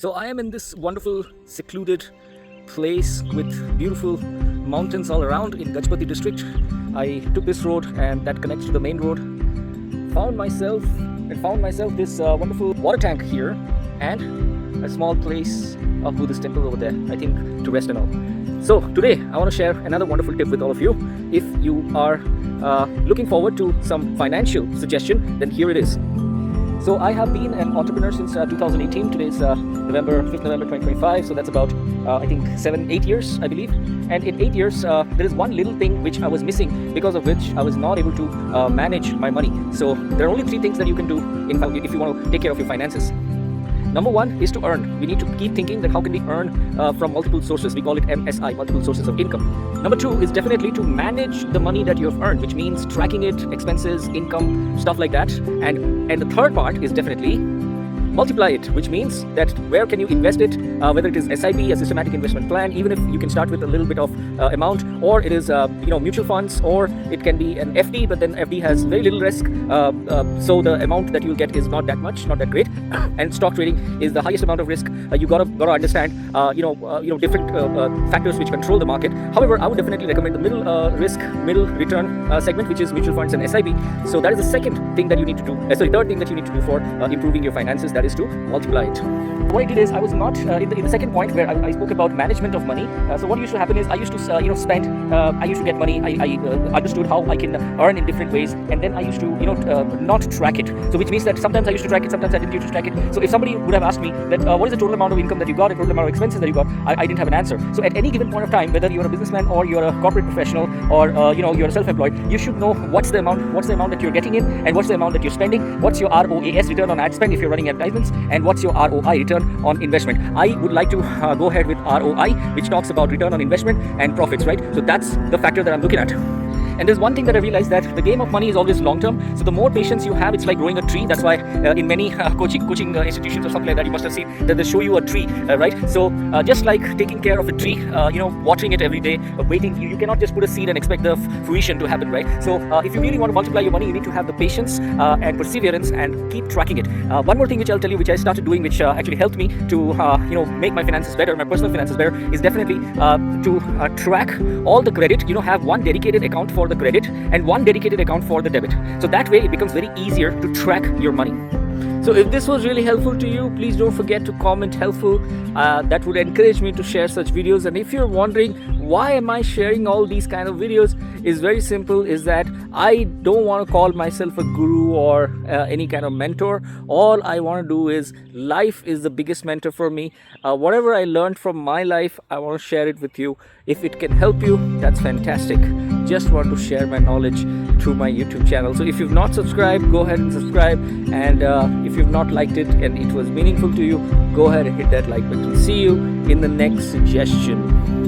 So I am in this wonderful secluded place with beautiful mountains all around in Gajpati district. I took this road and that connects to the main road. Found myself this wonderful water tank here and a small place of Buddhist temple over there, I think to rest and all. So today I want to share another wonderful tip with all of you. If you are looking forward to some financial suggestion, then here it is. So I have been an entrepreneur since 2018. Today is 5th November 2025. So that's about, I think 7-8 years, I believe. And in 8 years, there is one little thing which I was missing, because of which I was not able to manage my money. So there are only 3 things that you can do if you want to take care of your finances. Number 1 is to earn. We need to keep thinking that how can we earn from multiple sources. We call it MSI, multiple sources of income. Number 2 is definitely to manage the money that you have earned, which means tracking it, expenses, income, stuff like that. And the third part is definitely multiply it, which means that where can you invest it, whether it is SIP, a systematic investment plan, even if you can start with a little bit of amount, or it is mutual funds, or it can be an FD, but then FD has very little risk, so the amount that you'll get is not that much, not that great. And stock trading is the highest amount of risk. You gotta understand different factors which control the market. However, I would definitely recommend the middle risk, middle return segment, which is mutual funds and SIP. So that is the second thing that you need to do. Third thing that you need to do for improving your finances. That is to multiply it. What I did is I was not in the second point where I spoke about management of money. So what used to happen is I used to spend. I used to get money. I understood how I can earn in different ways, and then I used to not track it. So which means that sometimes I used to track it, sometimes I didn't used to track it. So if somebody would have asked me that what is the total amount of income that you got, the total amount of expenses that you got, I didn't have an answer. So at any given point of time, whether you're a businessman or you're a corporate professional or you're self-employed, you should know what's the amount that you're getting in, and what's the amount that you're spending. What's your ROAS, return on ad spend, if you're running advertisements, and what's your ROI, return on investment. I would like to go ahead with ROI, which talks about return on investment and profits, right? So that's the factor that I'm looking at. And there's one thing that I realized, that the game of money is always long term. So the more patience you have, it's like growing a tree. That's why in many coaching institutions or something like that, you must have seen that they show you a tree, right? So just like taking care of a tree, watering it every day, waiting, you cannot just put a seed and expect the fruition to happen, right? So if you really want to multiply your money, you need to have the patience and perseverance and keep tracking it. One more thing which I'll tell you, which I started doing, which actually helped me to make my finances better, my personal finances better, is definitely to track all the credit. Have one dedicated account for the credit and one dedicated account for the debit. So that way it becomes very easier to track your money. So if this was really helpful to you, please don't forget to comment helpful. That would encourage me to share such videos. And if you're wondering why am I sharing all these kind of videos, is very simple, is that I don't want to call myself a guru or any kind of mentor. All I want to do is, life is the biggest mentor for me. Whatever I learned from my life, I want to share it with you. If it can help you, that's fantastic. Just want to share my knowledge through my YouTube channel. So if you've not subscribed, go ahead and subscribe. And if you've not liked it and it was meaningful to you, go ahead and hit that like button. See you in the next suggestion.